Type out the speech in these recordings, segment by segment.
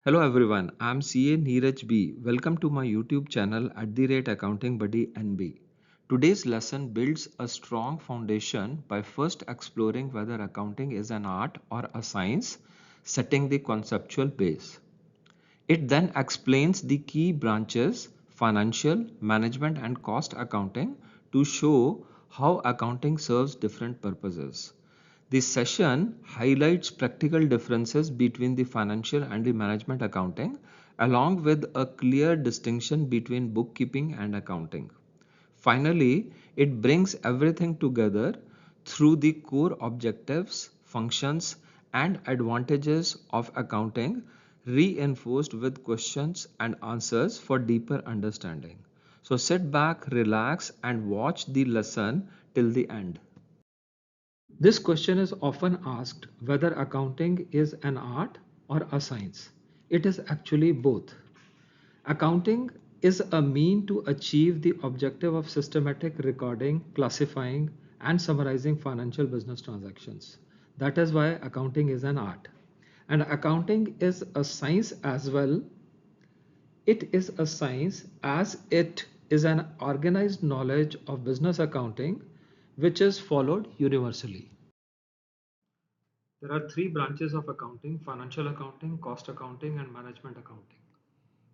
Hello everyone, I'm CA Neeraj B. Welcome to my YouTube channel Accounting Buddy NB. Today's lesson builds a strong foundation by first exploring whether accounting is an art or a science, setting the conceptual base. It then explains the key branches financial, management, and cost accounting to show how accounting serves different purposes. This session highlights practical differences between the financial and the management accounting, along with a clear distinction between bookkeeping and accounting. Finally, it brings everything together through the core objectives, functions, and advantages of accounting, reinforced with questions and answers for deeper understanding. So sit back, relax, and watch the lesson till the end. This question is often asked whether accounting is an art or a science. It is actually both. Accounting is a mean to achieve the objective of systematic recording, classifying, and summarizing financial business transactions. That is why accounting is an art. And accounting is a science as well. It is a science as it is an organized knowledge of business accounting which is followed universally. There are three branches of accounting: financial accounting, cost accounting, and management accounting.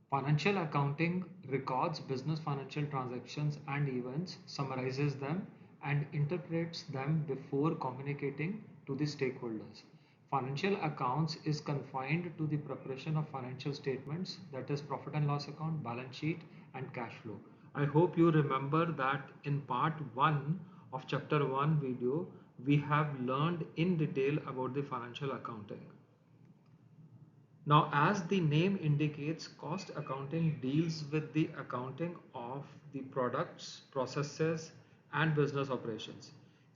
Financial accounting records business financial transactions and events, summarizes them, and interprets them before communicating to the stakeholders. Financial accounts is confined to the preparation of financial statements, that is, profit and loss account, balance sheet, and cash flow. I hope you remember that in part 1 of chapter 1 video, we have learned in detail about the financial accounting. Now, as the name indicates, cost accounting deals with the accounting of the products, processes, and business operations.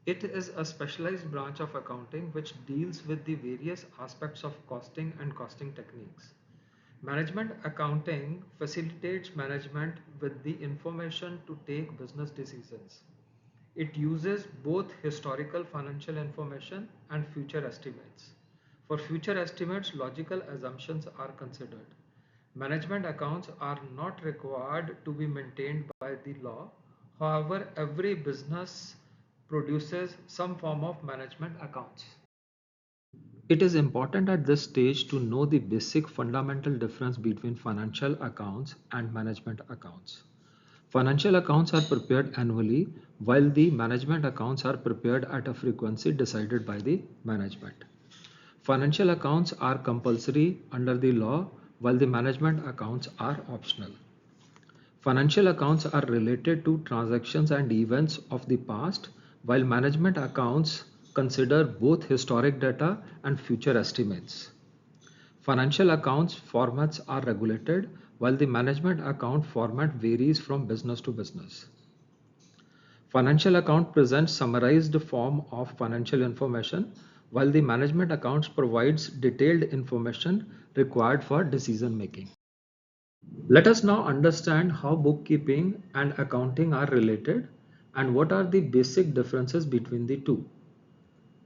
It is a specialized branch of accounting which deals with the various aspects of costing and costing techniques. Management accounting facilitates management with the information to take business decisions. It uses both historical financial information and future estimates. For future estimates, logical assumptions are considered. Management accounts are not required to be maintained by the law. However, every business produces some form of management accounts. It is important at this stage to know the basic fundamental difference between financial accounts and management accounts. Financial accounts are prepared annually, while the management accounts are prepared at a frequency decided by the management. Financial accounts are compulsory under the law, while the management accounts are optional. Financial accounts are related to transactions and events of the past, while management accounts consider both historic data and future estimates. Financial accounts formats are regulated, while the management account format varies from business to business. Financial account presents summarized form of financial information, while the management accounts provides detailed information required for decision making. Let us now understand how bookkeeping and accounting are related and what are the basic differences between the two.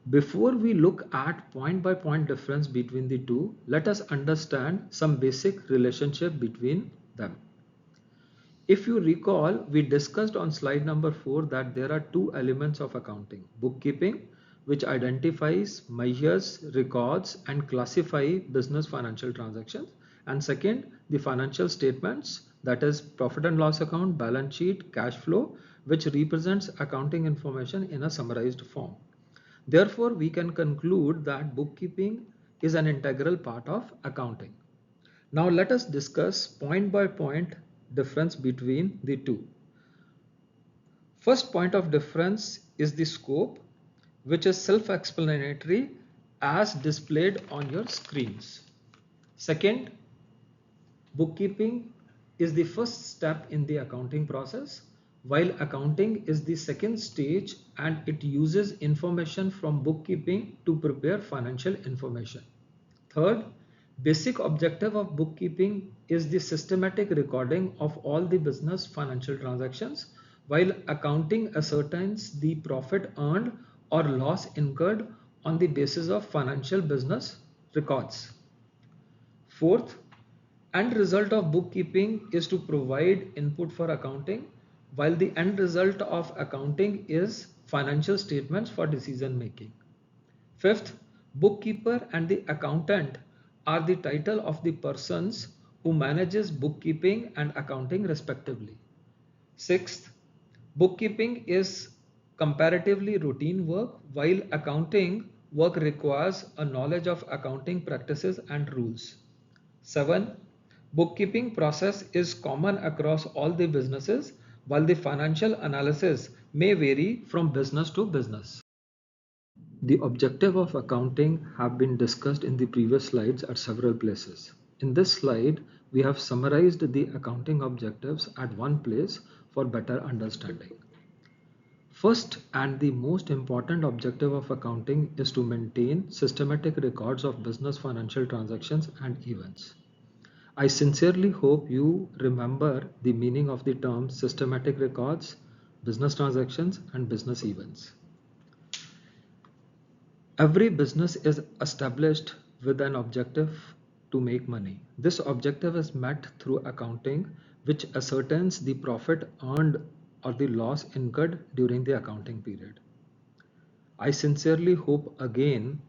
Before we look at point by point difference between the two, let us understand some basic relationship between them. If you recall, we discussed on slide number 4 that there are two elements of accounting: bookkeeping, which identifies, measures, records, and classify business financial transactions, and second, the financial statements, that is profit and loss account, balance sheet, cash flow, which represents accounting information in a summarized form. Therefore, we can conclude that bookkeeping is an integral part of accounting. Now let us discuss point by point difference between the two. First point of difference is the scope, which is self-explanatory as displayed on your screens. Second, bookkeeping is the first step in the accounting process, while accounting is the second stage and it uses information from bookkeeping to prepare financial information. Third, basic objective of bookkeeping is the systematic recording of all the business financial transactions, while accounting ascertains the profit earned or loss incurred on the basis of financial business records. Fourth, End result of bookkeeping is to provide input for accounting, while the end result of accounting is financial statements for decision making. Fifth, bookkeeper and the accountant are the title of the persons who manages bookkeeping and accounting respectively. Sixth, bookkeeping is comparatively routine work, while accounting work requires a knowledge of accounting practices and rules. 7. Bookkeeping process is common across all the businesses, while the financial analysis may vary from business to business. The objective of accounting have been discussed in the previous slides at several places. In this slide, we have summarized the accounting objectives at one place for better understanding. First and the most important objective of accounting is to maintain systematic records of business financial transactions and events. I sincerely hope you remember the meaning of the terms systematic records, business transactions, and business events. Every business is established with an objective to make money. This objective is met through accounting, which ascertains the profit earned or the loss incurred during the accounting period. I sincerely hope again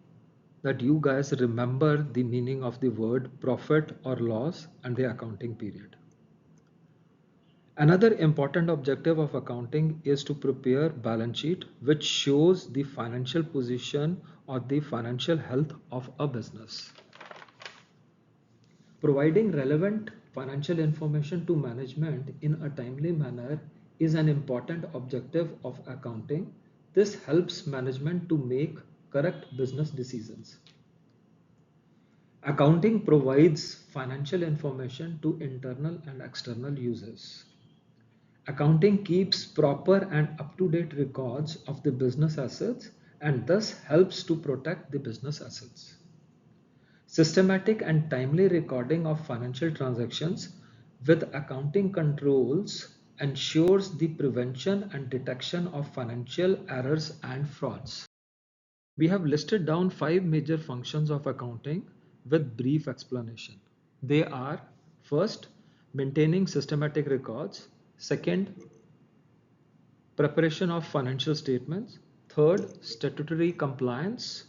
that you guys remember the meaning of the word profit or loss and the accounting period. Another important objective of accounting is to prepare balance sheet which shows the financial position or the financial health of a business. Providing relevant financial information to management in a timely manner is an important objective of accounting. This helps management to make correct business decisions. Accounting provides financial information to internal and external users. Accounting keeps proper and up-to-date records of the business assets and thus helps to protect the business assets. Systematic and timely recording of financial transactions with accounting controls ensures the prevention and detection of financial errors and frauds. We have listed down 5 major functions of accounting with brief explanation. They are: first, maintaining systematic records; second, preparation of financial statements; third, statutory compliance.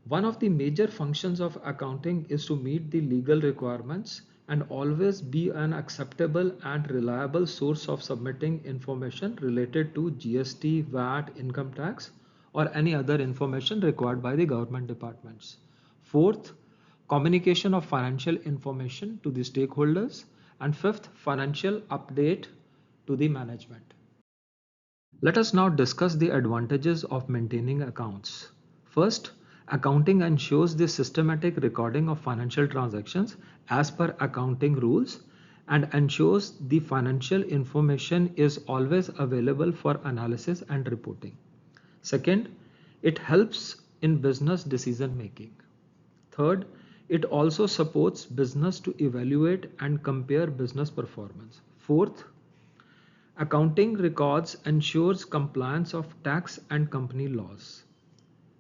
One of the major functions of accounting is to meet the legal requirements and always be an acceptable and reliable source of submitting information related to GST, VAT, income tax, or any other information required by the government departments. Fourth, communication of financial information to the stakeholders. And fifth, financial update to the management. Let us now discuss the advantages of maintaining accounts. First, accounting ensures the systematic recording of financial transactions as per accounting rules and ensures the financial information is always available for analysis and reporting. Second, it helps in business decision making. Third, it also supports business to evaluate and compare business performance. Fourth, accounting records ensures compliance of tax and company laws.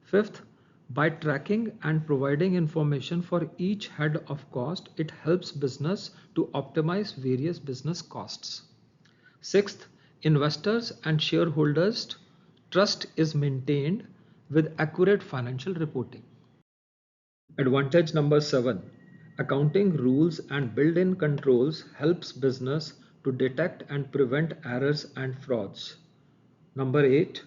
Fifth, by tracking and providing information for each head of cost, it helps business to optimize various business costs. Sixth, investors and shareholders' trust is maintained with accurate financial reporting. Advantage number 7. Accounting rules and built-in controls helps business to detect and prevent errors and frauds. Number 8.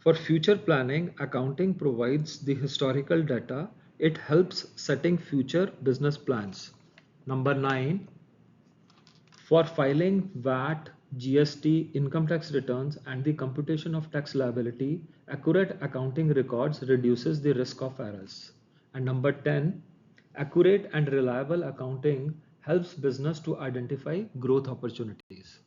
For future planning, accounting provides the historical data. It helps setting future business plans. Number 9. For filing VAT, GST, income tax returns and the computation of tax liability, accurate accounting records reduces the risk of errors. And number 10, accurate and reliable accounting helps business to identify growth opportunities.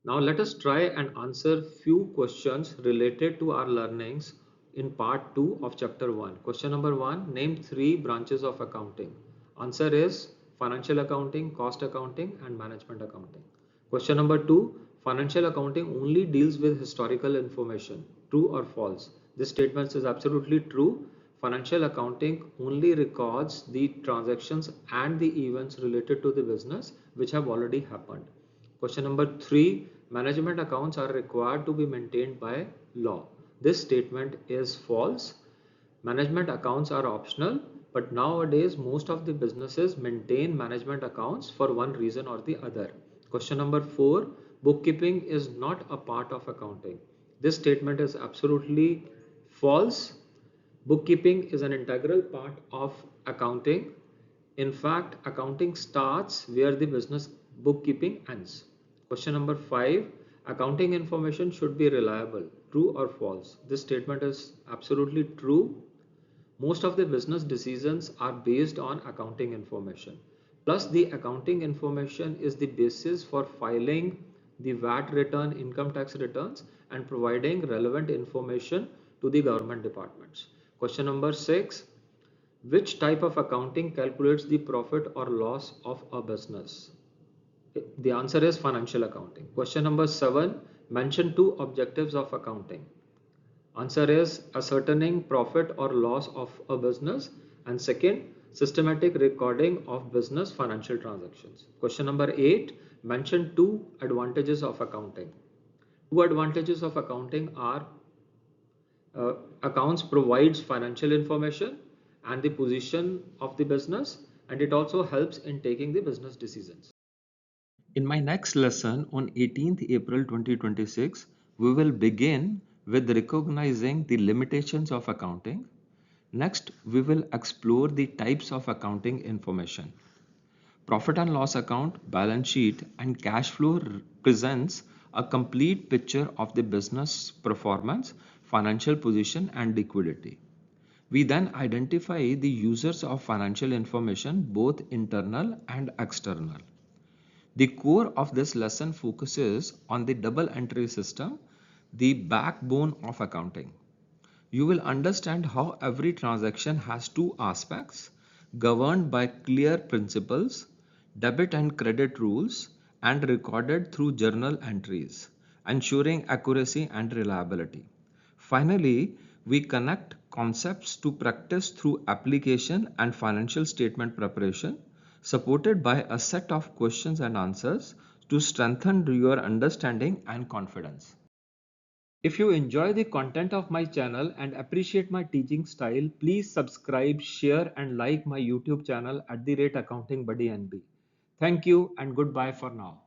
Now let us try and answer few questions related to our learnings in part 2 of chapter 1. Question number 1, name 3 branches of accounting. Answer is financial accounting, cost accounting and management accounting. Question number 2, financial accounting only deals with historical information. True or false? This statement is absolutely true. Financial accounting only records the transactions and the events related to the business which have already happened. Question number 3, management accounts are required to be maintained by law. This statement is false. Management accounts are optional, but nowadays most of the businesses maintain management accounts for one reason or the other. Question number 4, bookkeeping is not a part of accounting. This statement is absolutely false. Bookkeeping is an integral part of accounting. In fact, accounting starts where the business bookkeeping ends. Question number 5, accounting information should be reliable. True or false? This statement is absolutely true. Most of the business decisions are based on accounting information. Plus, the accounting information is the basis for filing the VAT return, income tax returns, and providing relevant information to the government departments. Question number 6, which type of accounting calculates the profit or loss of a business? The answer is financial accounting. Question number 7, mention two objectives of accounting. Answer is ascertaining profit or loss of a business, and second, systematic recording of business financial transactions. Question number 8, mention two advantages of accounting. Two advantages of accounting are accounts provides financial information and the position of the business, and it also helps in taking the business decisions. In my next lesson on 18th April 2026, we will begin with recognizing the limitations of accounting. Next, we will explore the types of accounting information. Profit and loss account, balance sheet, and cash flow presents a complete picture of the business performance, financial position, and liquidity. We then identify the users of financial information, both internal and external. The core of this lesson focuses on the double entry system, the backbone of accounting. You will understand how every transaction has two aspects governed by clear principles, debit and credit rules, and recorded through journal entries, ensuring accuracy and reliability. Finally, we connect concepts to practice through application and financial statement preparation, supported by a set of questions and answers to strengthen your understanding and confidence. If you enjoy the content of my channel and appreciate my teaching style, please subscribe, share, and like my YouTube channel at the rate Accounting Buddy NB. Thank you and goodbye for now.